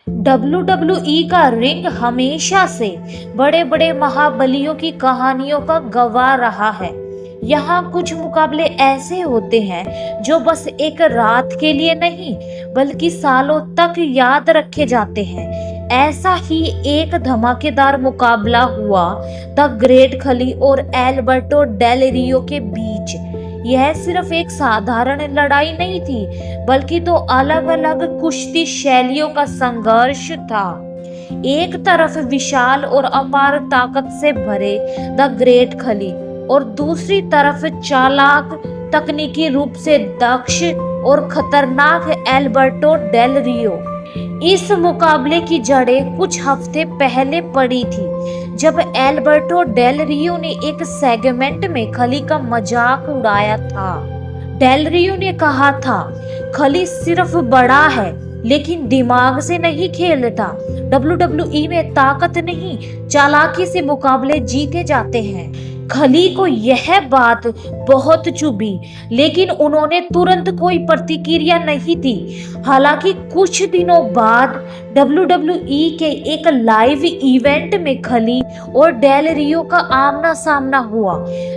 WWE का ring हमेशा से बड़े बड़े महाबलियों की कहानियों का गवाह रहा है। यहाँ कुछ मुकाबले ऐसे होते हैं जो बस एक रात के लिए नहीं बल्कि सालों तक याद रखे जाते हैं। ऐसा ही एक धमाकेदार मुकाबला हुआ द ग्रेट खली और एल्बर्टो डेल रियो के बीच। यह सिर्फ एक साधारण लड़ाई नहीं थी बल्कि दो अलग अलग कुश्ती शैलियों का संघर्ष था। एक तरफ विशाल और अपार ताकत से भरे द ग्रेट खली और दूसरी तरफ चालाक, तकनीकी रूप से दक्ष और खतरनाक एल्बर्टो डेल रियो। इस मुकाबले की जड़ें कुछ हफ्ते पहले पड़ी थी जब एल्बर्टो डेल रियो ने एक सेगमेंट में खली का मजाक उड़ाया था। डेल रियो ने कहा था, खली सिर्फ बड़ा है लेकिन दिमाग से नहीं खेलता। WWE में ताकत नहीं, चालाकी से मुकाबले जीते जाते हैं। खली को यह बात बहुत चुभी लेकिन उन्होंने तुरंत कोई प्रतिक्रिया नहीं दी। हालांकि कुछ दिनों बाद WWE के एक लाइव इवेंट में खली और डेल रियो का आमना सामना हुआ,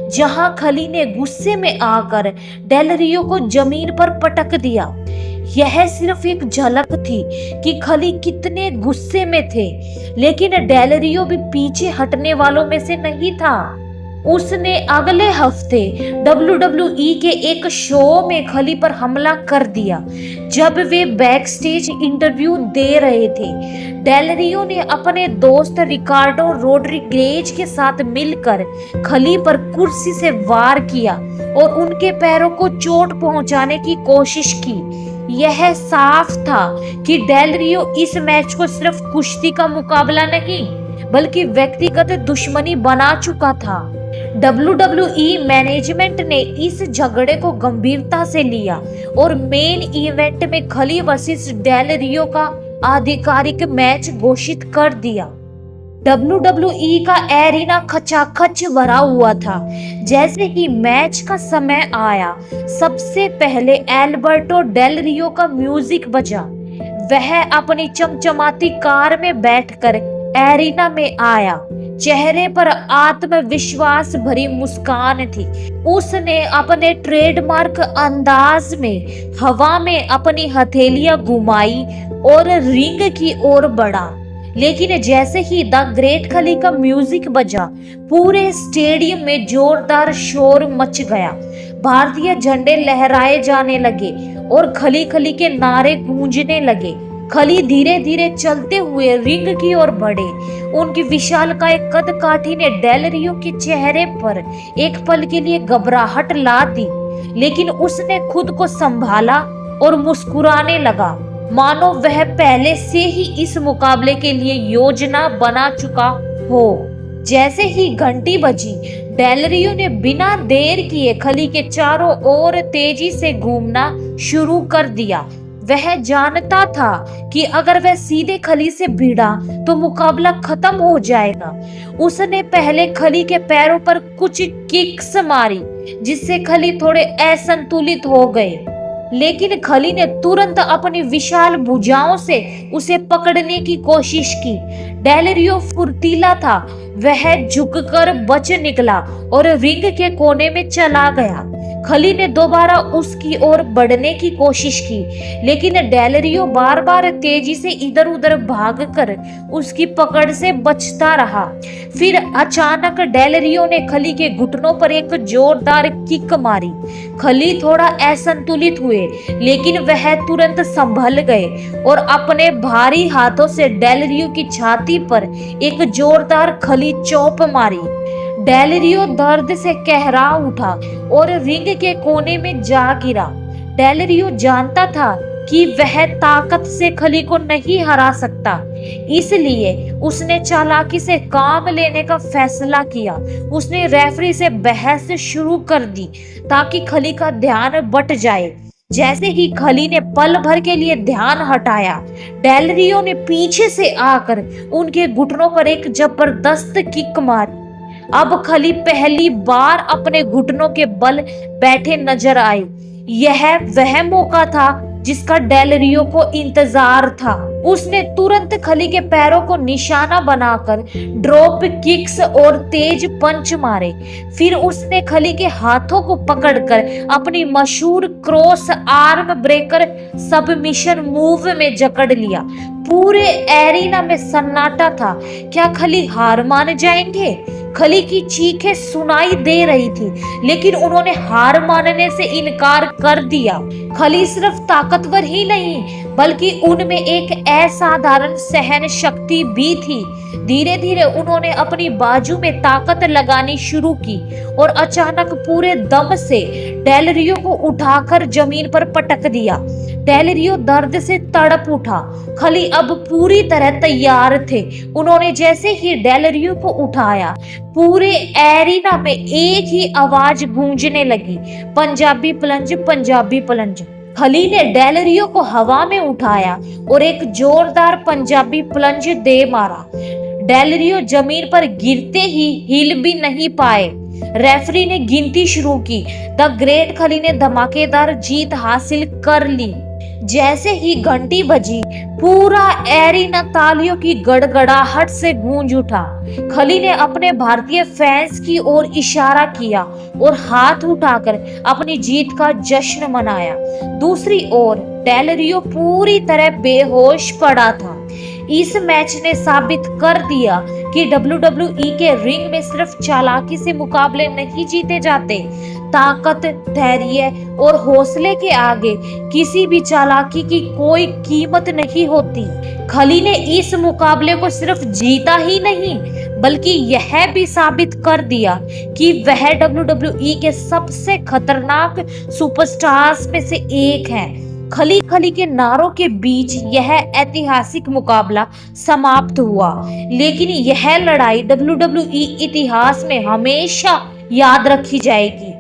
जहां खली ने गुस्से में आकर डेल रियो को जमीन पर पटक दिया। यह सिर्फ एक झलक थी कि खली कितने गुस्से में थे, लेकिन डेल रियो भी पीछे हटने वालों में से नहीं था। उसने अगले हफ्ते WWE के एक शो में खली पर हमला कर दिया जब वे बैकस्टेज इंटरव्यू दे रहे थे। डेल रियो ने अपने दोस्त रिकार्डो रोड्रिगेज के साथ मिलकर खली पर कुर्सी से वार किया और उनके पैरों को चोट पहुंचाने की कोशिश की। यह साफ था कि डेल रियो इस मैच को सिर्फ कुश्ती का मुकाबला नहीं बल्कि व्यक्तिगत दुश्मनी बना चुका था। WWE मैनेजमेंट ने इस झगड़े को गंभीरता से लिया और मेन इवेंट में खली वर्सेस डेल रियो का आधिकारिक मैच घोषित कर दिया। WWE का एरिना खचाखच भरा हुआ था। जैसे ही मैच का समय आया, सबसे पहले एल्बर्टो डेल रियो का म्यूजिक बजा। वह अपनी चमचमाती कार में बैठकर एरिना में आया। चेहरे पर आत्मविश्वास भरी मुस्कान थी। उसने अपने ट्रेडमार्क अंदाज में हवा में अपनी हथेलियां घुमाई और रिंग की ओर बढ़ा। लेकिन जैसे ही द ग्रेट खली का म्यूजिक बजा, पूरे स्टेडियम में जोरदार शोर मच गया। भारतीय झंडे लहराए जाने लगे और खली खली के नारे गूंजने लगे। खली धीरे धीरे चलते हुए रिंग की ओर बढ़े। उनकी विशालकाय कद काठी ने डेल रियो के चेहरे पर एक पल के लिए घबराहट ला दी, लेकिन उसने खुद को संभाला और मुस्कुराने लगा, मानो वह पहले से ही इस मुकाबले के लिए योजना बना चुका हो। जैसे ही घंटी बजी, डेल रियो ने बिना देर किए खली के चारों ओर तेजी से घूमना शुरू कर दिया। वह जानता था कि अगर वह सीधे खली से भिड़ा तो मुकाबला खत्म हो जाएगा। उसने पहले खली के पैरों पर कुछ किक्स मारी जिससे खली थोड़े असंतुलित हो गए, लेकिन खली ने तुरंत अपनी विशाल भुजाओं से उसे पकड़ने की कोशिश की। डेल रियो फुर्तीला था। वह झुककर बच निकला और रिंग के कोने में चला गया। खली ने दोबारा उसकी ओर बढ़ने की कोशिश की, लेकिन डेल रियो बार बार तेजी से इधर उधर भागकर उसकी पकड़ से बचता रहा। फिर अचानक डेल रियो ने खली के घुटनों पर एक जोरदार किक मारी। खली थोड़ा असंतुलित हुए, लेकिन वह तुरंत संभल गए और अपने भारी हाथों से डेल रियो की छाती पर एक जोरदार खली चोप मारी। डेल रियो दर्द से कहरा उठा और रिंग के कोने में जा गिरा। डेल रियो जानता था कि वह ताकत से खली को नहीं हरा सकता, इसलिए उसने चालाकी से काम लेने का फैसला किया। उसने रेफरी से बहस शुरू कर दी ताकि खली का ध्यान बट जाए। जैसे ही खली ने पल भर के लिए ध्यान हटाया, डेल रियो ने पीछे से आकर उनके घुटनों पर एक जबरदस्त किक मारी। अब खली पहली बार अपने घुटनों के बल बैठे नजर आए। यह वह मौका था जिसका डेल रियो को इंतजार था। उसने तुरंत खली के पैरों को निशाना बनाकर ड्रॉप किक्स और तेज पंच मारे। फिर उसने खली के हाथों को पकड़कर अपनी मशहूर cross arm breaker submission move में जकड़ लिया। पूरे एरिना में सन्नाटा था। क्या खली हार मान जाएंगे? खली की चीखें सुनाई दे रही थी, लेकिन उन्होंने हार मानने से इनकार कर दिया। खली सिर्फ ताकतवर ही नहीं, बल्कि उनमें एक असाधारण सहन शक्ति भी थी। धीरे धीरे उन्होंने अपनी बाजू में ताकत लगानी शुरू की और अचानक पूरे दम से डेल रियो को उठाकर जमीन पर पटक दिया। डेल रियो दर्द से तड़प उठा। खली अब पूरी तरह तैयार थे। उन्होंने जैसे ही डेल रियो को उठाया, पूरे एरिना में एक ही आवाज गूंजने लगी, पंजाबी प्लंज, पंजाबी प्लंज। खली ने डेल रियो को हवा में उठाया और एक जोरदार पंजाबी प्लंज दे मारा। डेल रियो जमीन पर गिरते ही हिल भी नहीं पाए। रेफरी ने गिनती शुरू की। द ग्रेट खली ने धमाकेदार जीत हासिल कर ली। जैसे ही घंटी बजी, पूरा एरिना तालियों की गड़गड़ाहट से गूंज उठा। खली ने अपने भारतीय फैंस की ओर इशारा किया और हाथ उठाकर अपनी जीत का जश्न मनाया। दूसरी ओर डेल रियो पूरी तरह बेहोश पड़ा था। इस मैच ने साबित कर दिया कि WWE के रिंग में सिर्फ चालाकी से मुकाबले नहीं जीते जाते। ताकत, धैर्य और हौसले के आगे किसी भी चालाकी की कोई कीमत नहीं होती। खली ने इस मुकाबले को सिर्फ जीता ही नहीं, बल्कि यह भी साबित कर दिया कि वह WWE के सबसे खतरनाक सुपरस्टार्स में से एक है। खली खली के नारों के बीच यह ऐतिहासिक मुकाबला समाप्त हुआ, लेकिन यह लड़ाई WWE इतिहास में हमेशा याद रखी जाएगी।